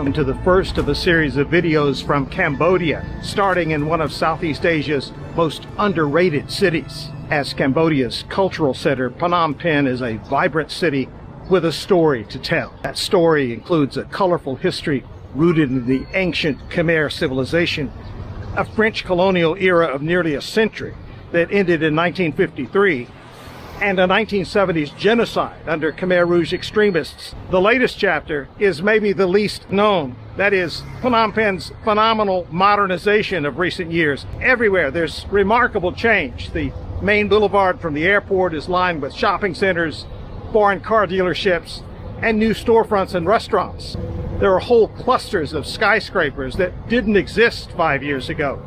welcome to the first of a series of videos from Cambodia, starting in one of Southeast Asia's most underrated cities. As Cambodia's cultural center, Phnom Penh is a vibrant city with a story to tell. That story includes a colorful history rooted in the ancient Khmer civilization, a French colonial era of nearly a century that ended in 1953, and a 1970s genocide under Khmer Rouge extremists. The latest chapter is maybe the least known. That is Phnom Penh's phenomenal modernization of recent years. Everywhere there's remarkable change. The main boulevard from the airport is lined with shopping centers, foreign car dealerships, and new storefronts and restaurants. There are whole clusters of skyscrapers that didn't exist 5 years ago.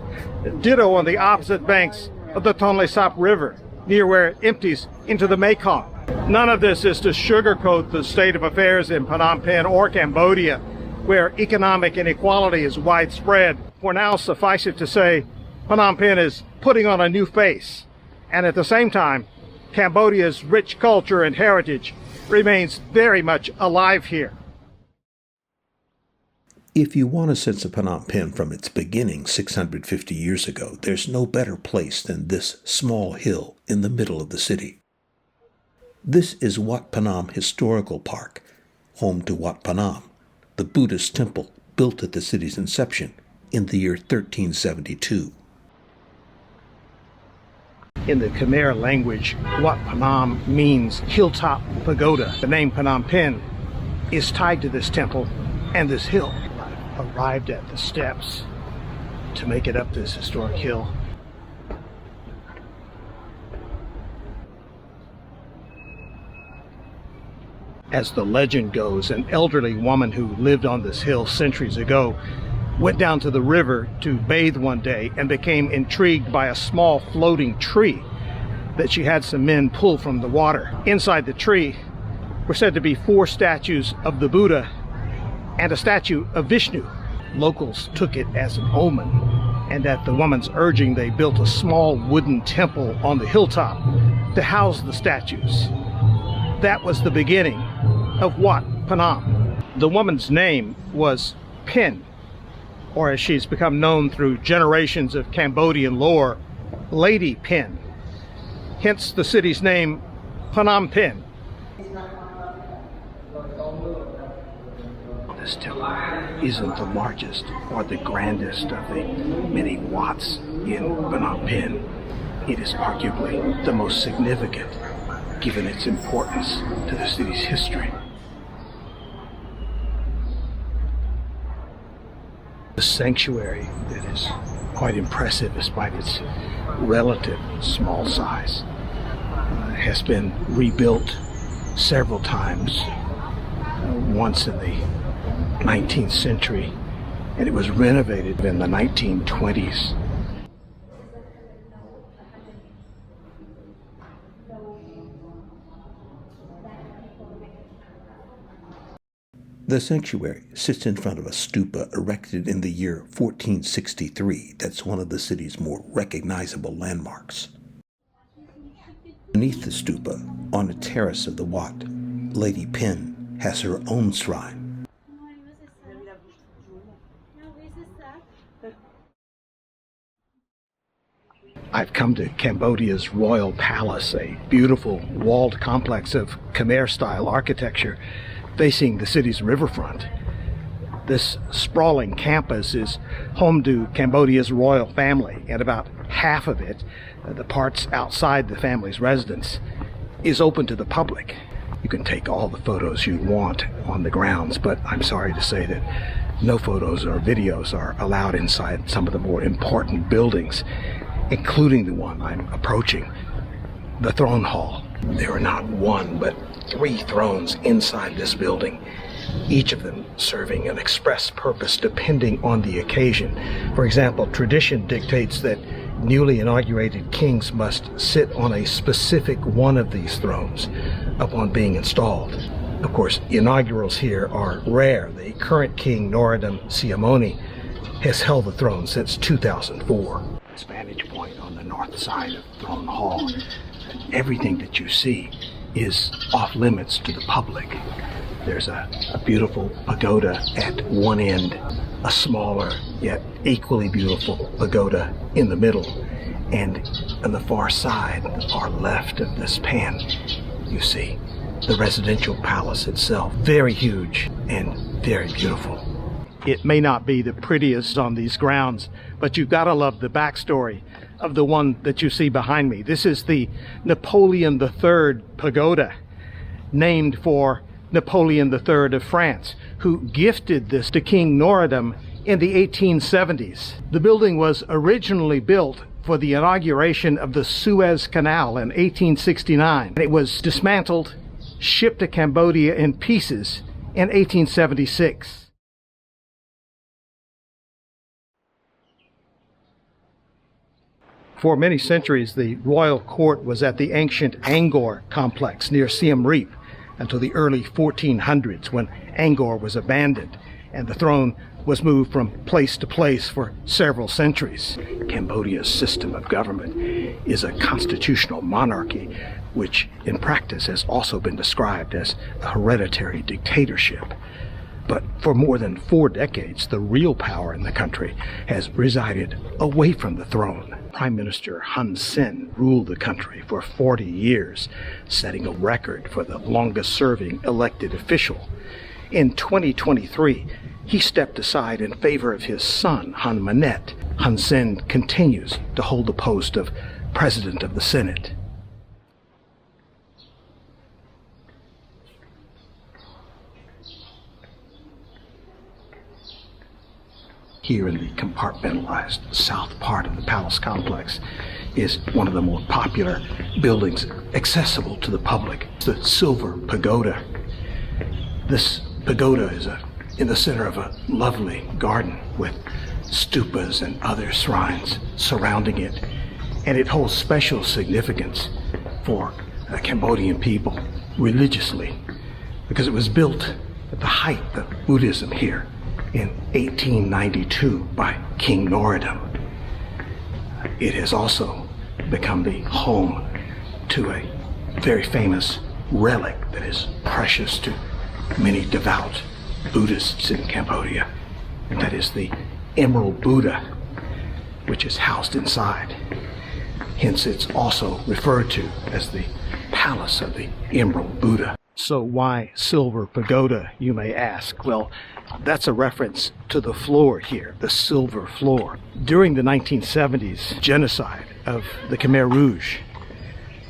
Ditto on the opposite banks of the Tonle Sap River, near where it empties into the Mekong. None of this is to sugarcoat the state of affairs in Phnom Penh or Cambodia, where economic inequality is widespread. For now, suffice it to say, Phnom Penh is putting on a new face, and at the same time, Cambodia's rich culture and heritage remains very much alive here. If you want a sense of Phnom Penh from its beginning 650 years ago, there's no better place than this small hill in the middle of the city. This is Wat Phnom Historical Park, home to Wat Phnom, the Buddhist temple built at the city's inception in the year 1372. In the Khmer language, Wat Phnom means hilltop pagoda. The name Phnom Penh is tied to this temple and this hill. Arrived at the steps to make it up this historic hill. As the legend goes, an elderly woman who lived on this hill centuries ago went down to the river to bathe one day and became intrigued by a small floating tree that she had some men pull from the water. Inside the tree were said to be 4 statues of the Buddha and a statue of Vishnu. Locals took it as an omen, and at the woman's urging, they built a small wooden temple on the hilltop to house the statues. That was the beginning of Wat Phnom. The woman's name was Penh, or as she's become known through generations of Cambodian lore, Lady Penh. Hence the city's name, Phnom Penh. This temple isn't the largest or the grandest of the many Wats in Phnom Penh. It is arguably the most significant, given its importance to the city's history. The sanctuary that is quite impressive despite its relative small size has been rebuilt several times, once in the 19th century, and it was renovated in the 1920s. The sanctuary sits in front of a stupa erected in the year 1463 that's one of the city's more recognizable landmarks. Beneath the stupa, on a terrace of the Wat, Lady Penh has her own shrine. I've come to Cambodia's Royal Palace, a beautiful walled complex of Khmer-style architecture facing the city's riverfront. This sprawling campus is home to Cambodia's royal family, and about half of it, the parts outside the family's residence, is open to the public. You can take all the photos you want on the grounds, but I'm sorry to say that no photos or videos are allowed inside some of the more important buildings, including the one I'm approaching, the throne hall. There are not 1, but 3 thrones inside this building, each of them serving an express purpose depending on the occasion. For example, tradition dictates that newly inaugurated kings must sit on a specific one of these thrones upon being installed. Of course, inaugurals here are rare. The current king, Norodom Sihamoni, has held the throne since 2004. This vantage point on the north side of Throne Hall, everything that you see is off limits to the public. There's a beautiful pagoda at one end, a smaller yet equally beautiful pagoda in the middle, and on the far side, the far left of this pan, you see the residential palace itself, very huge and very beautiful. It may not be the prettiest on these grounds, but you've got to love the backstory of the one that you see behind me. This is the Napoleon III Pagoda, named for Napoleon III of France, who gifted this to King Norodom in the 1870s. The building was originally built for the inauguration of the Suez Canal in 1869. It was dismantled, shipped to Cambodia in pieces in 1876. For many centuries, the royal court was at the ancient Anghor complex near Siem Reap until the early 1400s, when Anghor was abandoned and the throne was moved from place to place for several centuries. Cambodia's system of government is a constitutional monarchy, which in practice has also been described as a hereditary dictatorship. But for more than 4 decades, the real power in the country has resided away from the throne. Prime Minister Hun Sen ruled the country for 40 years, setting a record for the longest-serving elected official. In 2023, he stepped aside in favor of his son, Hun Manet. Hun Sen continues to hold the post of President of the Senate. Here in the compartmentalized south part of the palace complex is one of the more popular buildings accessible to the public, the Silver Pagoda. This pagoda is in the center of a lovely garden with stupas and other shrines surrounding it, and it holds special significance for the Cambodian people religiously because it was built at the height of Buddhism here in 1892 by King Norodom. It has also become the home to a very famous relic that is precious to many devout Buddhists in Cambodia, and that is the Emerald Buddha, which is housed inside. Hence it's also referred to as the Palace of the Emerald Buddha. So why Silver Pagoda, you may ask? Well, that's a reference to the floor here, the silver floor. During the 1970s genocide of the Khmer Rouge,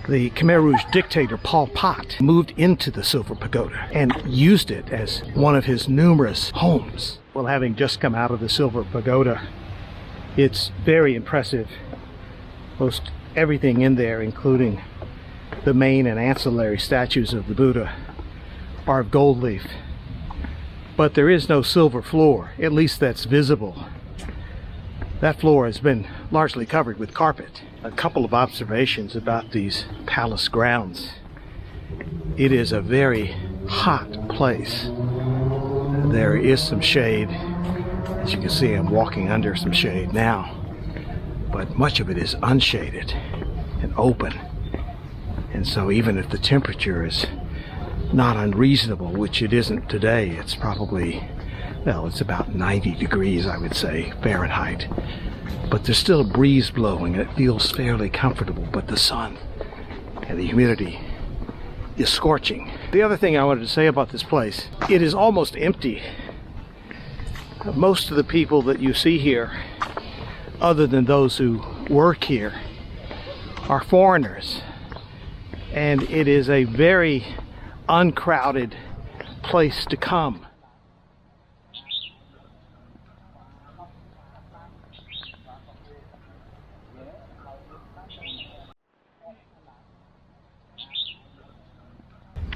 the Khmer Rouge dictator Pol Pot moved into the Silver Pagoda and used it as one of his numerous homes. Well, having just come out of the Silver Pagoda, it's very impressive. Most everything in there, including the main and ancillary statues of the Buddha, are of gold leaf. But there is no silver floor, at least that's visible. That floor has been largely covered with carpet. A couple of observations about these palace grounds. It is a very hot place. There is some shade. As you can see, I'm walking under some shade now. But much of it is unshaded and open. And so even if the temperature is not unreasonable, which it isn't today, it's probably, well, it's about 90 degrees, I would say, Fahrenheit. But there's still a breeze blowing and it feels fairly comfortable, but the sun and the humidity is scorching. The other thing I wanted to say about this place, it is almost empty. Most of the people that you see here, other than those who work here, are foreigners. And it is a very uncrowded place to come.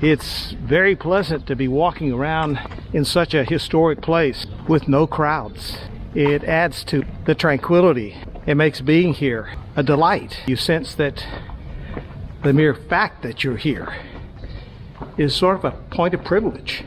It's very pleasant to be walking around in such a historic place with no crowds. It adds to the tranquility. It makes being here a delight. You sense that the mere fact that you're here is sort of a point of privilege.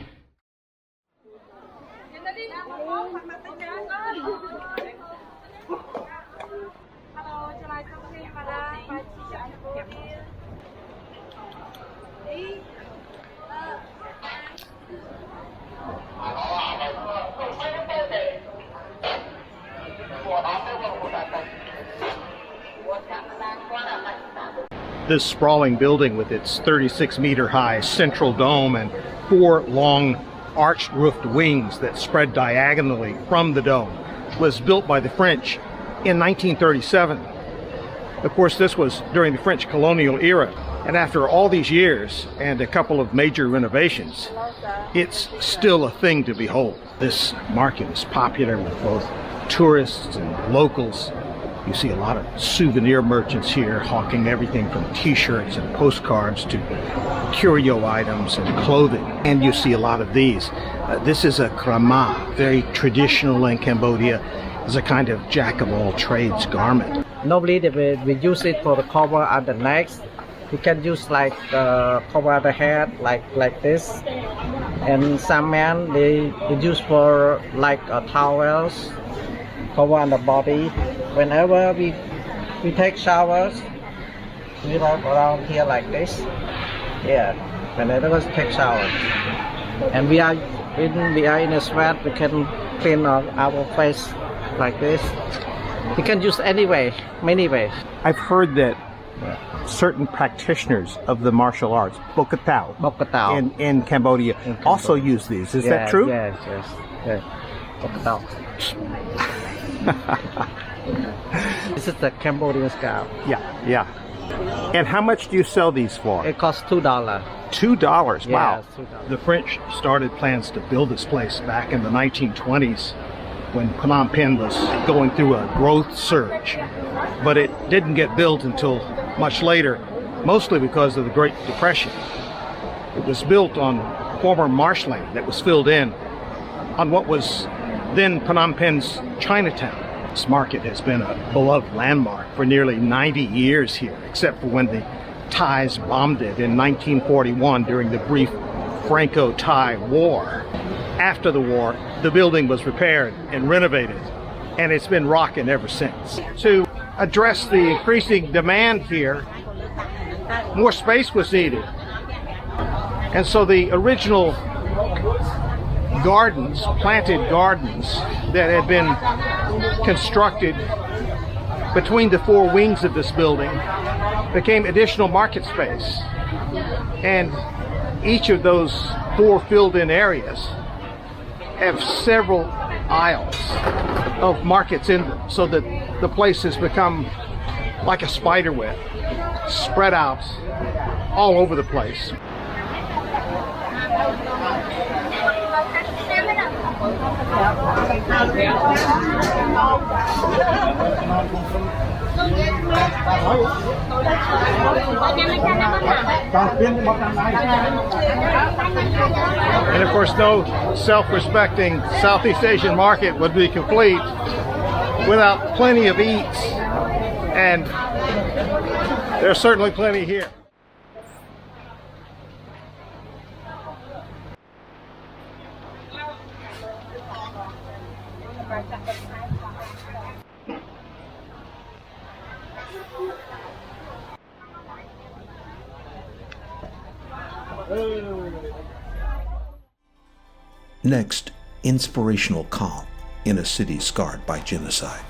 This sprawling building with its 36-meter-high central dome and 4 long arched-roofed wings that spread diagonally from the dome was built by the French in 1937. Of course, this was during the French colonial era, and after all these years and a couple of major renovations, it's still a thing to behold. This market is popular with both tourists and locals. You see a lot of souvenir merchants here hawking everything from t-shirts and postcards to curio items and clothing. And you see a lot of these. This is a krama, very traditional in Cambodia. It's a kind of jack-of-all-trades garment. Normally we use it for the cover at the neck. You can use like cover the head like this. And some men they use for like towels, cover on the body. Whenever we take showers, we wrap around here like this. Yeah, whenever we take showers, and we are in a sweat, we can clean our face like this. You can use any way, many ways. I've heard that certain practitioners of the martial arts, Bokatao, in Cambodia, also use these. Is that true? Yes. Bokatao. This is the Cambodian scalp. Yeah. And how much do you sell these for? It costs $2. $2? Wow. Yes, $2. The French started plans to build this place back in the 1920s when Phnom Penh was going through a growth surge. But it didn't get built until much later, mostly because of the Great Depression. It was built on former marshland that was filled in on what was then Phnom Penh's Chinatown. This market has been a beloved landmark for nearly 90 years here, except for when the Thais bombed it in 1941 during the brief Franco-Thai War. After the war, the building was repaired and renovated, and it's been rocking ever since. To address the increasing demand here, more space was needed. And so the original gardens, planted gardens that had been constructed between the 4 wings of this building became additional market space. And each of those 4 filled-in areas have several aisles of markets in them, so that the place has become like a spider web, spread out all over the place. And of course, no self-respecting Southeast Asian market would be complete without plenty of eats, and there's certainly plenty here. Next, inspirational calm in a city scarred by genocide.